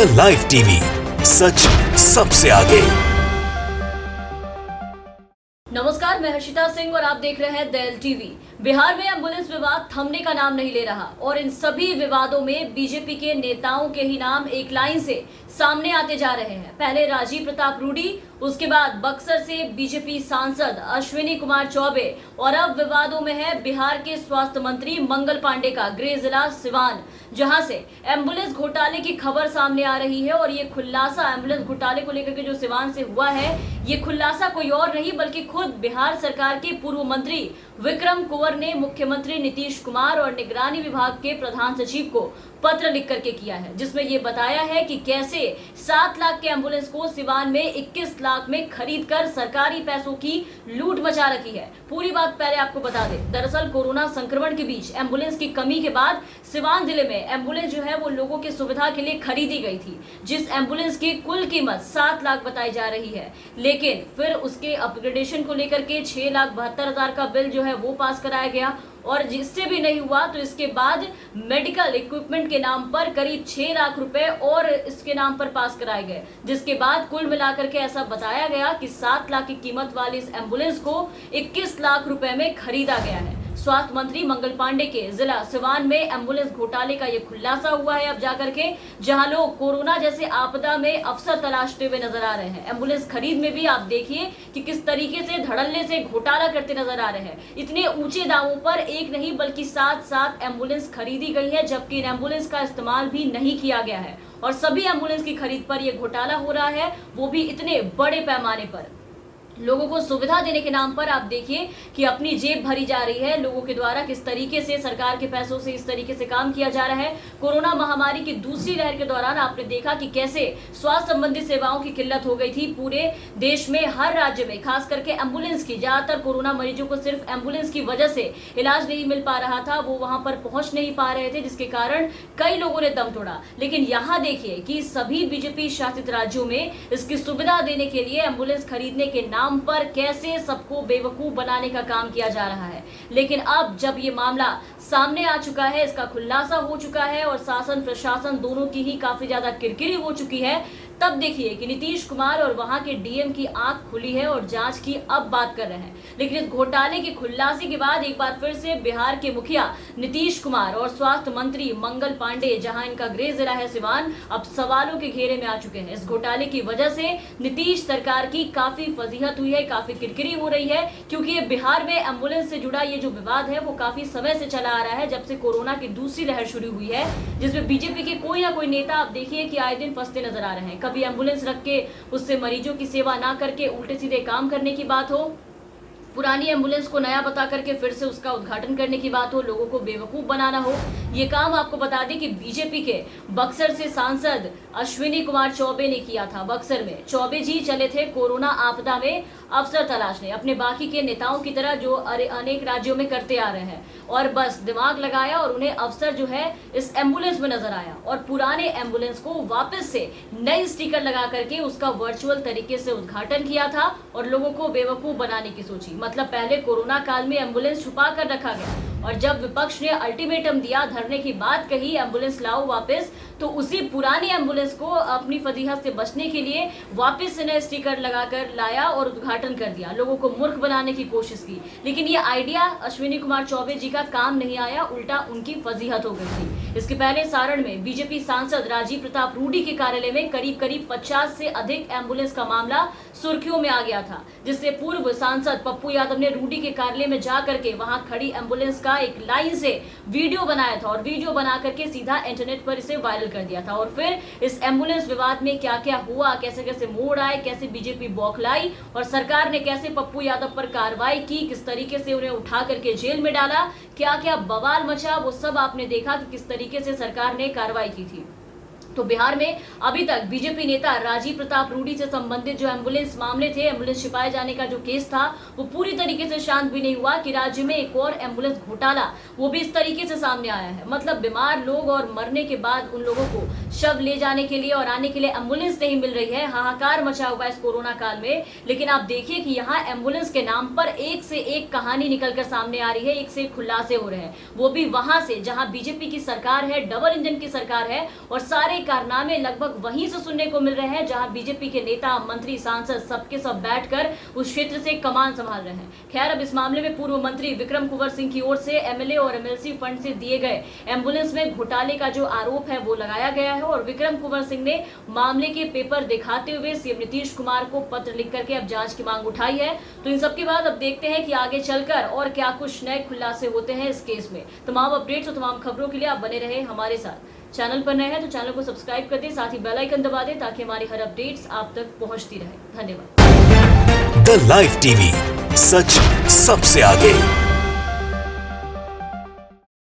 The live TV, सच सबसे आगे। नमस्कार, मैं हर्षिता सिंह और आप देख रहे हैं द टीवी। बिहार में एम्बुलेंस विवाद थमने का नाम नहीं ले रहा और इन सभी विवादों में बीजेपी के नेताओं के ही नाम एक लाइन से सामने आते जा रहे हैं। पहले राजीव प्रताप रूडी, उसके बाद बक्सर से बीजेपी सांसद अश्विनी कुमार चौबे और अब विवादों में है बिहार के स्वास्थ्य मंत्री मंगल पांडे का गृह जिला सिवान, जहां से एम्बुलेंस घोटाले की खबर सामने आ रही है। और ये खुलासा एम्बुलेंस घोटाले को लेकर के जो सिवान से हुआ है, ये खुलासा कोई और नहीं बल्कि खुद बिहार सरकार के पूर्व मंत्री विक्रम कुंवर ने मुख्यमंत्री नीतीश कुमार और निगरानी विभाग के प्रधान सचिव को पत्र लिख करके किया है, जिसमें ये बताया है कि कैसे 7 लाख के एम्बुलेंस को सिवान में 21 लाख में खरीद कर सरकारी पैसों की लूट मचा रखी है। पूरी बात पहले आपको बता दें। दरअसल कोरोना संक्रमण के बीच एम्बुलेंस की कमी के बाद सिवान जिले में एम्बुलेंस जो है वो लोगों की सुविधा के लिए खरीदी गई थी, जिस एम्बुलेंस की कुल कीमत 7 लाख बताई जा रही है। लेकिन फिर उसके अपग्रेडेशन को लेकर के 6,72,000 का बिल जो है वो पास कराया गया और जिससे भी नहीं हुआ तो इसके बाद मेडिकल इक्विपमेंट के नाम पर करीब 6 लाख रुपए और इसके नाम पर पास कराए गए, जिसके बाद कुल मिलाकर के ऐसा बताया गया कि 7 लाख की कीमत वाली इस एम्बुलेंस को 21 लाख रुपए में खरीदा गया है। स्वास्थ्य मंत्री मंगल पांडे के जिला सिवान में एम्बुलेंस घोटाले का ये खुलासा हुआ है अब जाकर के, जहां लोग कोरोना जैसे आपदा में अवसर तलाशते हुए नजर आ रहे हैं। एम्बुलेंस खरीद में भी आप देखिए कि किस तरीके से धड़ल्ले से घोटाला करते नजर आ रहे हैं। इतने ऊंचे दामों पर एक नहीं बल्कि 7 एम्बुलेंस खरीदी गई है, जबकि इन एम्बुलेंस का इस्तेमाल भी नहीं किया गया है और सभी एम्बुलेंस की खरीद पर यह घोटाला हो रहा है, वो भी इतने बड़े पैमाने पर। लोगों को सुविधा देने के नाम पर आप देखिए कि अपनी जेब भरी जा रही है। लोगों के द्वारा किस तरीके से सरकार के पैसों से इस तरीके से काम किया जा रहा है। कोरोना महामारी की दूसरी लहर के दौरान आपने देखा कि कैसे स्वास्थ्य संबंधी सेवाओं की किल्लत हो गई थी पूरे देश में, हर राज्य में, खास करके एम्बुलेंस की। ज्यादातर कोरोना मरीजों को सिर्फ एम्बुलेंस की वजह से इलाज नहीं मिल पा रहा था, वो वहां पर पहुंच नहीं पा रहे थे, जिसके कारण कई लोगों ने दम तोड़ा। लेकिन यहाँ देखिए कि सभी बीजेपी शासित राज्यों में इसकी सुविधा देने के लिए एम्बुलेंस खरीदने के नाम पर कैसे सबको बेवकूफ बनाने का काम किया जा रहा है। लेकिन अब जब ये मामला सामने आ चुका है, इसका खुलासा हो चुका है और शासन प्रशासन दोनों की ही काफी ज्यादा किरकिरी हो चुकी है, तब देखिए कि नीतीश कुमार और वहां के डीएम की आंख खुली है और जांच की अब बात कर रहे हैं। लेकिन इस घोटाले के खुलासे के बाद एक बार फिर से बिहार के मुखिया नीतीश कुमार और स्वास्थ्य मंत्री मंगल पांडे, जहां इनका गृह जिला है सिवान, अब सवालों के घेरे में आ चुके हैं। इस घोटाले की वजह से नीतीश सरकार की काफी फजीहत हुई है, काफी किरकिरी हो रही है, क्योंकि ये बिहार में एम्बुलेंस से जुड़ा ये जो विवाद है वो काफी समय से चला आ रहा है, जब से कोरोना की दूसरी लहर शुरू हुई है, जिसमें बीजेपी के कोई ना कोई नेता आप देखिए कि आए दिन फंसते नजर आ रहे हैं। कभी एम्बुलेंस रख के उससे मरीजों की सेवा ना करके उल्टे सीधे काम करने की बात हो, पुरानी एम्बुलेंस को नया बता करके फिर से उसका उद्घाटन करने की बात हो, लोगों को बेवकूफ बनाना हो। ये काम आपको बता दें कि बीजेपी के बक्सर से सांसद अश्विनी कुमार चौबे ने किया था। बक्सर में चौबे जी चले थे कोरोना आपदा में अवसर तलाशने, अपने बाकी के नेताओं की तरह जो अनेक राज्यों में करते आ रहे हैं, और बस दिमाग लगाया और उन्हें अवसर जो है इस एम्बुलेंस में नजर आया और पुराने एम्बुलेंस को वापस से नई स्टिकर लगा करके उसका वर्चुअल तरीके से उद्घाटन किया था और लोगों को बेवकूफ बनाने की सोची। मतलब पहले कोरोना काल में एम्बुलेंस छुपा कर रखा गया और जब विपक्ष ने अल्टीमेटम दिया, धरने की बात कही, एम्बुलेंस लाओ वापस, तो उसी पुरानी एम्बुलेंस को अपनी फजीहत से बचने के लिए वापस से नए स्टिकर लगाकर लाया और उद्घाटन कर दिया, लोगों को मूर्ख बनाने की कोशिश की। लेकिन ये आइडिया अश्विनी कुमार चौबे जी का काम नहीं आया, उल्टा उनकी फजीहत हो गई थी। इसके पहले सारण में बीजेपी सांसद राजीव प्रताप रूडी के कार्यालय में करीब 50 से अधिक एम्बुलेंस का मामला सुर्खियों में आ गया था, जिससे पूर्व सांसद पप्पू यादव ने रूडी के कार्यालय में जाकर के वहां खड़ी एम्बुलेंस का एक लाइन से वीडियो बनाया था और वीडियो बना करके सीधा इंटरनेट पर इसे वायरल कर दिया था। और फिर इस एम्बुलेंस विवाद में क्या क्या हुआ, कैसे कैसे मोड़ आए, कैसे बीजेपी बौखलाई और सरकार ने कैसे पप्पू यादव पर कार्रवाई की, किस तरीके से उन्हें उठा करके जेल में डाला, क्या क्या बवाल मचा, वो सब आपने देखा कि किस तरीके से सरकार ने कार्रवाई की थी। तो बिहार में अभी तक बीजेपी नेता राजीव प्रताप रूडी से संबंधित जो एम्बुलेंस मामले थे, एम्बुलेंस छिपाए जाने का जो केस था, वो पूरी तरीके से शांत भी नहीं हुआ कि राज्य में एक और एम्बुलेंस घोटाला वो भी इस तरीके से सामने आया है। मतलब बीमार लोग और मरने के बाद उन लोगों को शव ले जाने के लिए और आने के लिए एम्बुलेंस नहीं मिल रही है, हाहाकार मचा हुआ इस कोरोना काल में। लेकिन आप देखिए कि यहाँ एम्बुलेंस के नाम पर एक से एक कहानी निकलकर सामने आ रही है, एक से एक खुलासे हो रहे हैं, वो भी वहां से जहां बीजेपी की सरकार है, डबल इंजन की सरकार है और सारे कारनामे लगभग वहीं से सुनने को मिल रहे हैं जहां बीजेपी के नेता, मंत्री, सांसद सबके सब बैठकर उस क्षेत्र से कमान संभाल रहे हैं। खैर, अब इस मामले में पूर्व मंत्री विक्रम कुंवर सिंह की ओर से एमएलए और एमएलसी फंड से दिए गए एम्बुलेंस में घोटाले का जो आरोप है वो लगाया गया है और विक्रम कुंवर सिंह ने मामले के पेपर दिखाते हुए सीएम नीतीश कुमार को पत्र लिख करके अब जांच की मांग उठाई है। तो इन सबके बाद अब देखते हैं कि आगे चलकर और क्या कुछ नए खुलासे होते हैं इस केस में। तमाम अपडेट्स और तमाम खबरों के लिए आप बने रहे हमारे साथ। चैनल पर नए हैं तो चैनल को सब्सक्राइब कर दें, साथ ही बेल आइकन दबा दें ताकि हमारी हर अपडेट्स आप तक पहुंचती रहे। धन्यवाद। द लाइव टीवी, सच सबसे आगे।